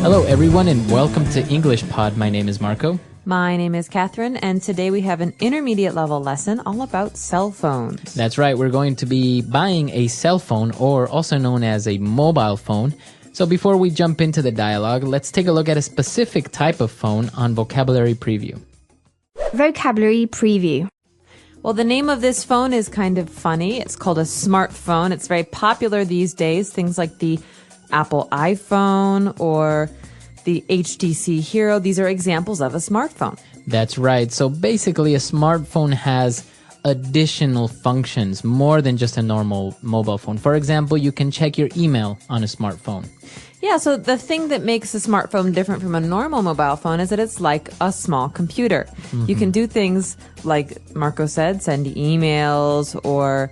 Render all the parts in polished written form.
Hello, everyone, and welcome to English Pod. My name is Marco. My name is Catherine, and today we have an intermediate level lesson all about cell phones. That's right. We're going to be buying a cell phone, or also known as a mobile phone. So before we jump into the dialogue, let's take a look at a specific type of phone on Vocabulary Preview. Vocabulary Preview. Well, the name of this phone is kind of funny. It's called a smartphone. It's very popular these days. Things like the Apple iPhone or the HTC Hero. These are examples of a smartphone. That's right. So basically, a smartphone has additional functions, more than just a normal mobile phone. For example, you can check your email on a smartphone. Yeah, so the thing that makes a smartphone different from a normal mobile phone is that it's like a small computer. Mm-hmm. You can do things like Marco said, send emails or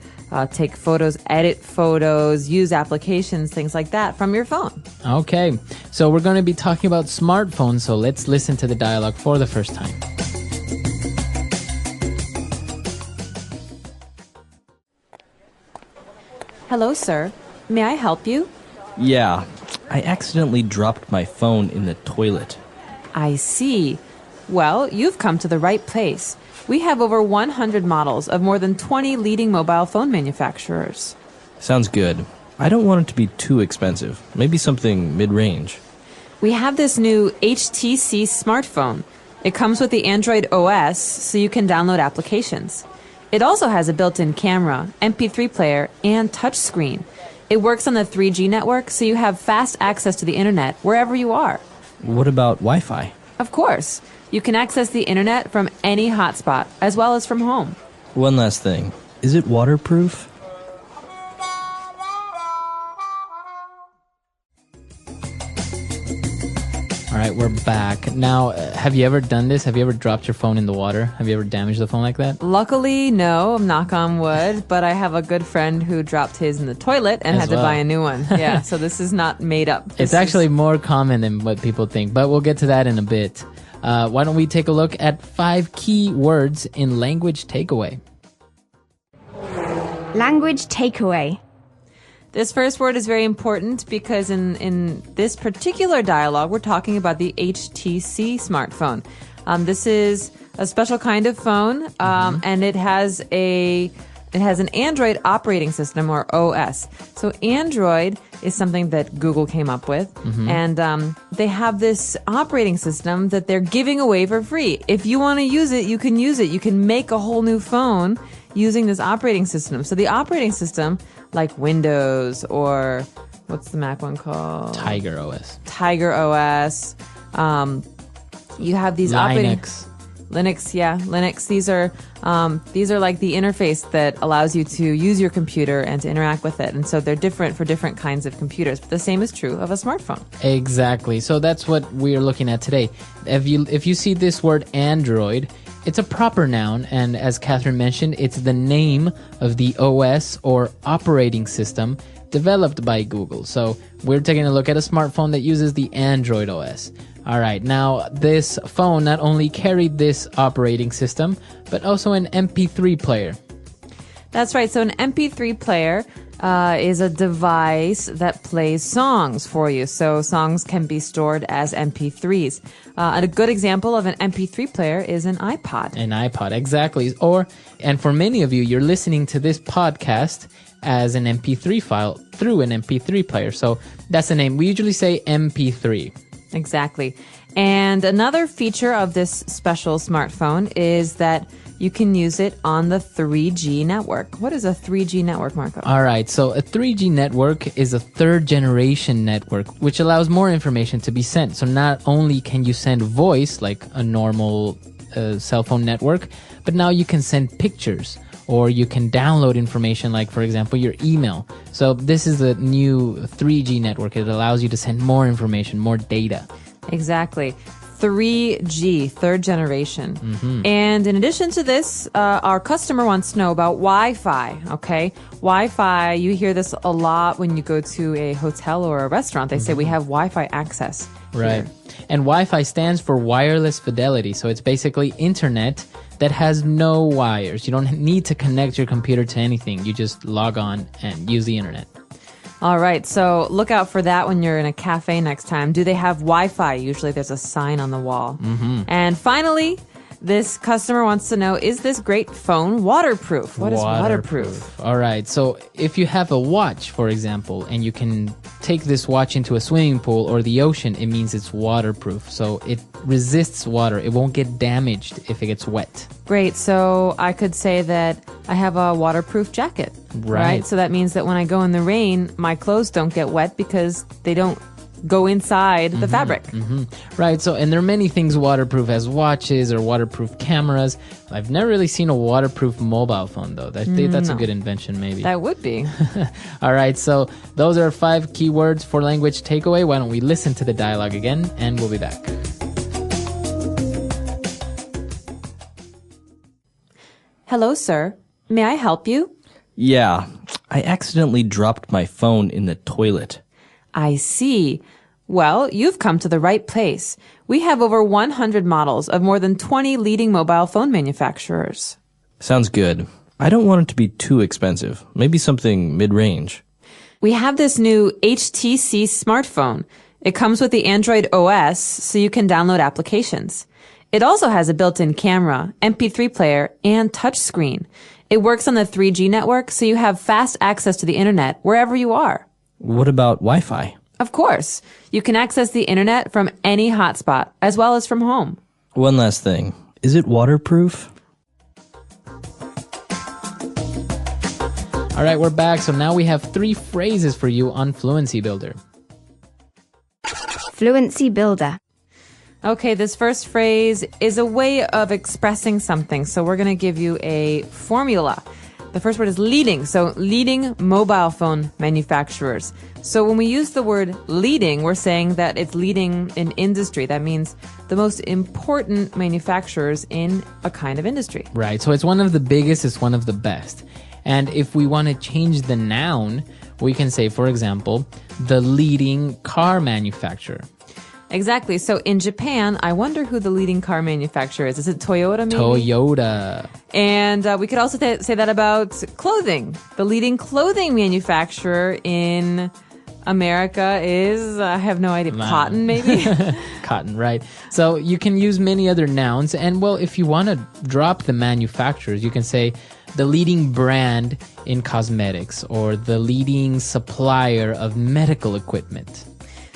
take photos, edit photos, use applications, things like that from your phone. Okay, so we're going to be talking about smartphones, so let's listen to the dialogue for the first time. Hello, sir. May I help you? Yeah, I accidentally dropped my phone in the toilet. I see. Well, you've come to the right place. We have over 100 models of more than 20 leading mobile phone manufacturers. Sounds good. I don't want it to be too expensive. Maybe something mid-range. We have this new HTC smartphone. It comes with the Android OS, so you can download applications. It also has a built-in camera, MP3 player, and touchscreen. It works on the 3G network, so you have fast access to the internet wherever you are. What about Wi-Fi? Of course. You can access the internet from any hotspot, as well as from home. One last thing. Is it waterproof? All right, we're back. Now, have you ever done this? Have you ever dropped your phone in the water? Have you ever damaged the phone like that? Luckily, no, knock on wood, but I have a good friend who dropped his in the toilet and had to buy a new one. Yeah, so this is not made up. It's actually more common than what people think, but we'll get to that in a bit. Why don't we take a look at 5 key words in language takeaway? Language takeaway. This first word is very important because in this particular dialogue, we're talking about the HTC smartphone. This is a special kind of phone, and it has an Android operating system, or OS. So Android is something that Google came up with, and they have this operating system that they're giving away for free. If you want to use it, you can use it. You can make a whole new phone using this operating system. So the operating system, like Windows or what's the Mac one called? Tiger OS. Tiger OS. You have these Linux, yeah, Linux. These are like the interface that allows you to use your computer and to interact with it. And so they're different for different kinds of computers. But the same is true of a smartphone. Exactly. So that's what we're looking at today. If you see this word Android, it's a proper noun, and as Catherine mentioned, it's the name of the OS or operating system developed by Google. So we're taking a look at a smartphone that uses the Android OS. All right, now this phone not only carried this operating system, but also an MP3 player. That's right. So an MP3 player is a device that plays songs for you. So songs can be stored as MP3s. And a good example of an MP3 player is an iPod. An iPod, exactly. And for many of you, you're listening to this podcast as an MP3 file through an MP3 player. So that's the name. We usually say MP3. Exactly. And another feature of this special smartphone is that you can use it on the 3G network. What is a 3G network, Marco? All right, so a 3G network is a third-generation network, which allows more information to be sent. So not only can you send voice, like a normal cell phone network, but now you can send pictures, or you can download information, like, for example, your email. So this is the new 3G network. It allows you to send more information, more data. Exactly. 3G, third generation. And in addition to this, our customer wants to know about Wi-Fi, okay? Wi-Fi, you hear this a lot when you go to a hotel or a restaurant. They say we have Wi-Fi access. Right. And Wi-Fi stands for wireless fidelity. So it's basically internet that has no wires. You don't need to connect your computer to anything. You just log on and use the internet. All right, so look out for that when you're in a cafe next time. Do they have Wi-Fi? Usually there's a sign on the wall. Mm-hmm. And finally, this customer wants to know, is this great phone waterproof? What is waterproof? All right, so if you have a watch, for example, and you can take this watch into a swimming pool or the ocean, it means it's waterproof. So it resists water. It won't get damaged if it gets wet. Great, so I could say that I have a waterproof jacket. Right. So that means that when I go in the rain, my clothes don't get wet because they don't go inside the fabric. Mm-hmm. Right. So, and there are many things waterproof as watches or waterproof cameras. I've never really seen a waterproof mobile phone, though. That's a good invention, maybe. That would be. All right. So those are 5 keywords for language takeaway. Why don't we listen to the dialogue again, and we'll be back. Hello, sir. May I help you? Yeah, I accidentally dropped my phone in the toilet. I see. Well, you've come to the right place. We have over 100 models of more than 20 leading mobile phone manufacturers. Sounds good. I don't want it to be too expensive. Maybe something mid-range. We have this new HTC smartphone. It comes with the Android OS, so you can download applications. It also has a built-in camera, MP3 player, and touchscreen. It works on the 3G network, so you have fast access to the internet wherever you are. What about Wi-Fi? Of course. You can access the internet from any hotspot, as well as from home. One last thing. Is it waterproof? All right, we're back. So now we have 3 phrases for you on Fluency Builder. Fluency Builder. Okay, this first phrase is a way of expressing something. So we're going to give you a formula. The first word is leading. So leading mobile phone manufacturers. So when we use the word leading, we're saying that it's leading in industry. That means the most important manufacturers in a kind of industry. Right. So it's one of the biggest, it's one of the best. And if we want to change the noun, we can say, for example, the leading car manufacturer. Exactly. So in Japan, I wonder who the leading car manufacturer is. Is it Toyota maybe? Toyota. And we could also say that about clothing. The leading clothing manufacturer in America is, I have no idea, cotton maybe? Cotton, right. So you can use many other nouns. And well, if you want to drop the manufacturers, you can say the leading brand in cosmetics or the leading supplier of medical equipment.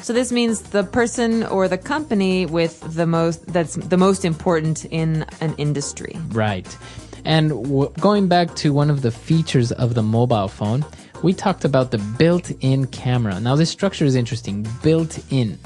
So this means the person or the company with that's the most important in an industry. Right. And going back to one of the features of the mobile phone, we talked about the built-in camera. Now this structure is interesting, built-in.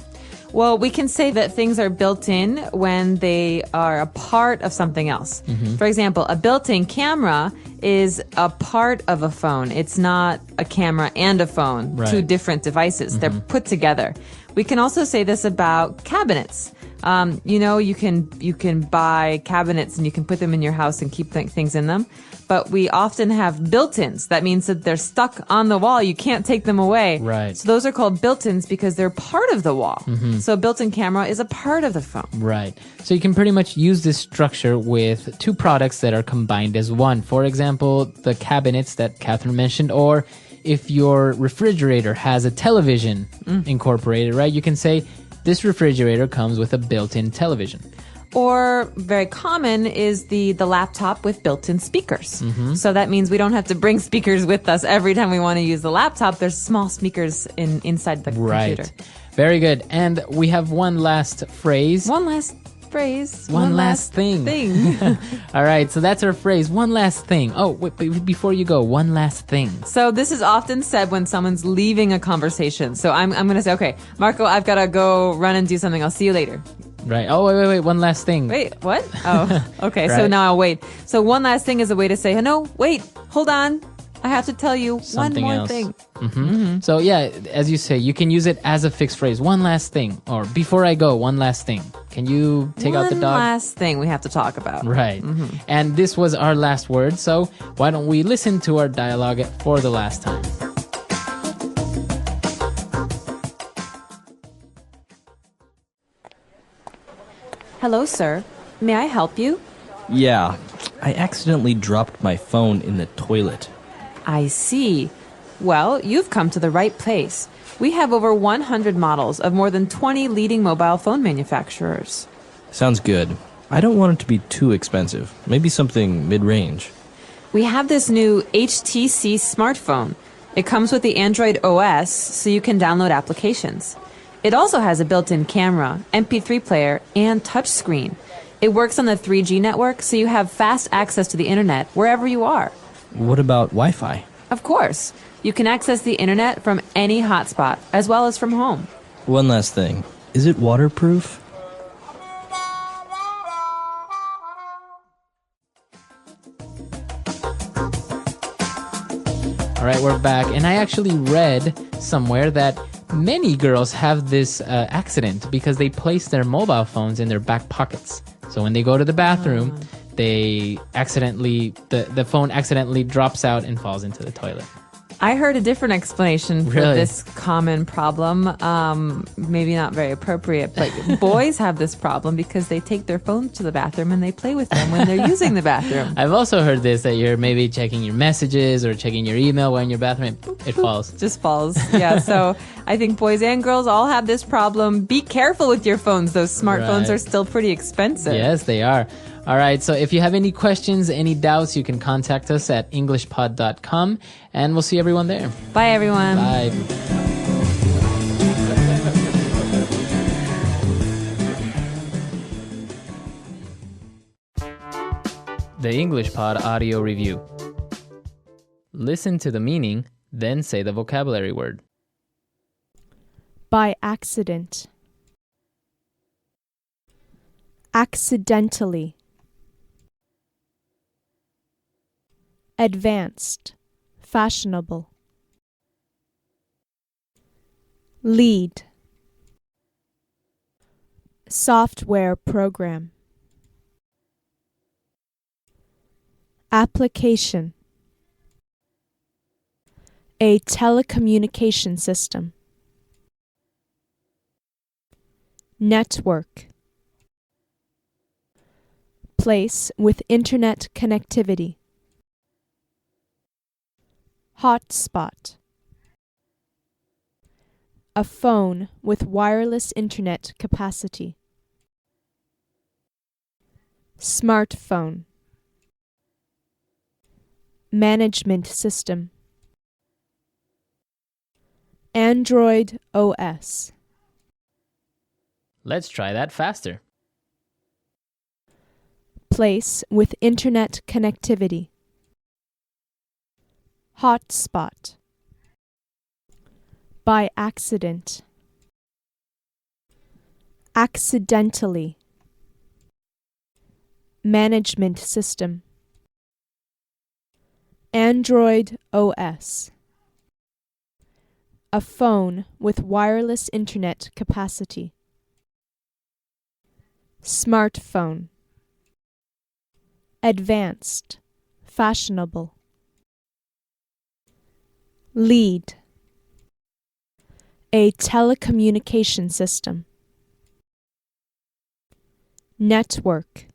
Well, we can say that things are built in when they are a part of something else. Mm-hmm. For example, a built-in camera is a part of a phone. It's not a camera and a phone, right. 2 different devices. Mm-hmm. They're put together. We can also say this about cabinets. You can buy cabinets and you can put them in your house and keep things in them. But we often have built-ins. That means that they're stuck on the wall. You can't take them away. Right. So those are called built-ins because they're part of the wall. Mm-hmm. So a built-in camera is a part of the phone. Right. So you can pretty much use this structure with 2 products that are combined as one. For example, the cabinets that Catherine mentioned, or if your refrigerator has a television incorporated, right? You can say this refrigerator comes with a built-in television. Or very common is the laptop with built-in speakers. Mm-hmm. So that means we don't have to bring speakers with us every time we want to use the laptop. There's small speakers inside the computer. Very good. And we have one last phrase. One last phrase. One last thing. All right, so that's our phrase. One last thing. Oh, wait, before you go, one last thing. So this is often said when someone's leaving a conversation. So I'm going to say, okay, Marco, I've got to go run and do something. I'll see you later. Right. Oh, wait. One last thing. Wait, what? Oh, okay. Right. So now I'll wait. So one last thing is a way to say, no, wait, hold on. I have to tell you something one more else. thing. Mm-hmm. Mm-hmm. So yeah, as you say, you can use it as a fixed phrase. One last thing. Or before I go, one last thing. Can you take out the dog? One last thing we have to talk about. Right. Mm-hmm. And this was our last word. So why don't we listen to our dialogue for the last time? Hello, sir. May I help you? Yeah, I accidentally dropped my phone in the toilet. I see. Well, you've come to the right place. We have over 100 models of more than 20 leading mobile phone manufacturers. Sounds good. I don't want it to be too expensive. Maybe something mid-range. We have this new HTC smartphone. It comes with the Android OS, so you can download applications. It also has a built-in camera, MP3 player, and touchscreen. It works on the 3G network, so you have fast access to the internet wherever you are. What about Wi-Fi? Of course, you can access the internet from any hotspot, as well as from home. One last thing. Is it waterproof? All right, we're back. And I actually read somewhere that many girls have this accident because they place their mobile phones in their back pockets. So when they go to the bathroom, they accidentally, the phone accidentally drops out and falls into the toilet. I heard a different explanation for Really? this common problem. Maybe not very appropriate, but boys have this problem because they take their phones to the bathroom and they play with them when they're using the bathroom. I've also heard this, that you're maybe checking your messages or checking your email while in your bathroom, and boop, it falls. Just falls. Yeah, so I think boys and girls all have this problem. Be careful with your phones. Those smartphones Right. are still pretty expensive. Yes, they are. All right, so if you have any questions, any doubts, you can contact us at englishpod.com, and we'll see everyone there. Bye, everyone. Bye. The English Pod Audio Review. Listen to the meaning, then say the vocabulary word. By accident. Accidentally. Advanced. Fashionable. Lead. Software program. Application. A telecommunication system. Network. Place with internet connectivity. Hotspot. A phone with wireless internet capacity. Smartphone. Management system. Android OS. Let's try that faster. Place with internet connectivity. Hotspot. By accident. Accidentally. Management system. Android OS. A phone with wireless internet capacity. Smartphone. Advanced. Fashionable. Lead. A telecommunication system. Network.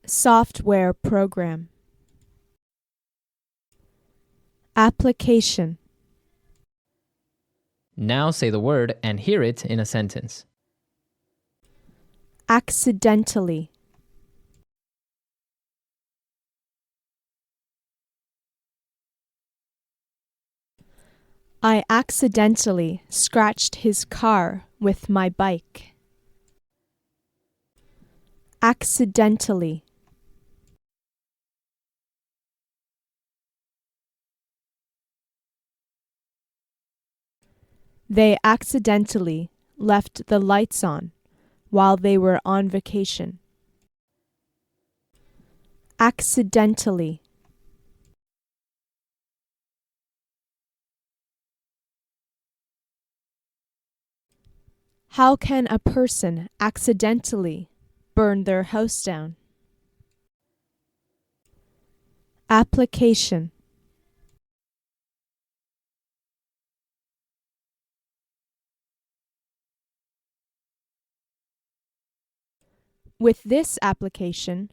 Software program. Application. Now say the word and hear it in a sentence. Accidentally. I accidentally scratched his car with my bike. Accidentally. They accidentally left the lights on while they were on vacation. Accidentally. How can a person accidentally burn their house down? Application. With this application,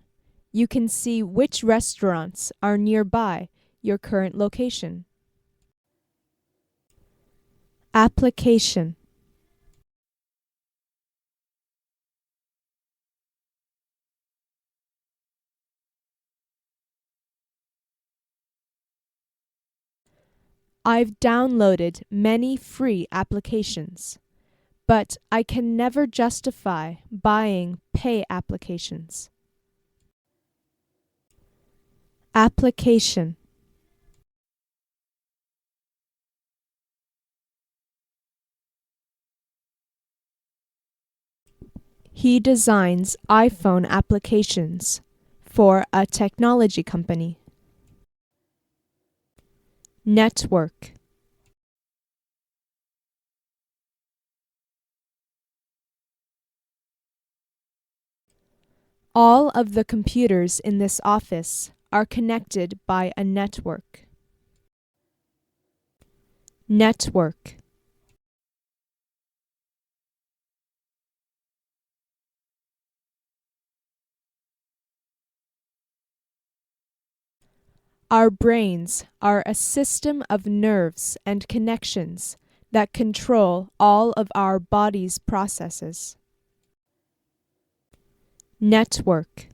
you can see which restaurants are nearby your current location. Application. I've downloaded many free applications, but I can never justify buying pay applications. Application. He designs iPhone applications for a technology company. Network. All of the computers in this office are connected by a network. Network. Our brains are a system of nerves and connections that control all of our body's processes. Network.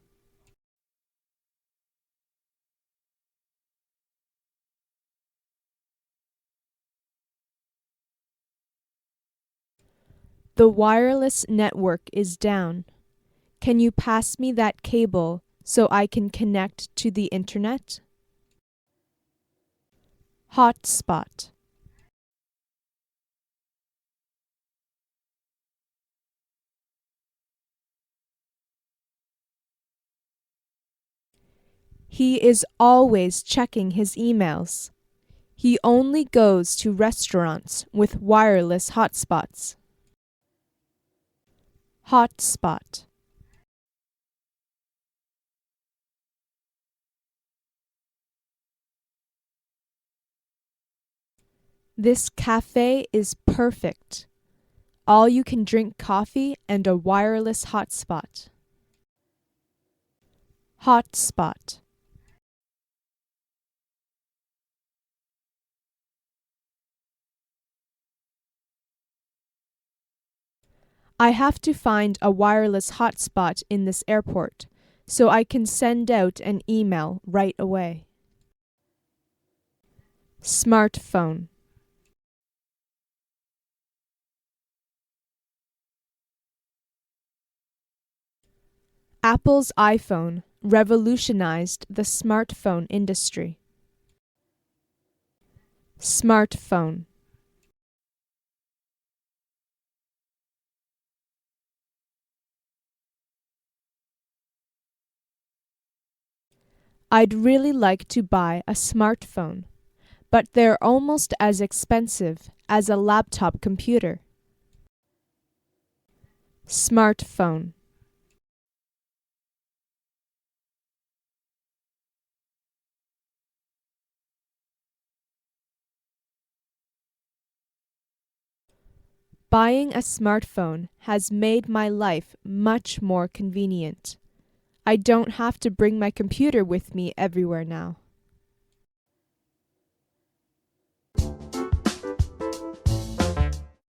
The wireless network is down. Can you pass me that cable so I can connect to the internet? Hotspot. He is always checking his emails. He only goes to restaurants with wireless hotspots. Hotspot. This cafe is perfect. All you can drink coffee and a wireless hotspot. Hotspot. I have to find a wireless hotspot in this airport so I can send out an email right away. Smartphone. Apple's iPhone revolutionized the smartphone industry. Smartphone. I'd really like to buy a smartphone, but they're almost as expensive as a laptop computer. Smartphone. Buying a smartphone has made my life much more convenient. I don't have to bring my computer with me everywhere now.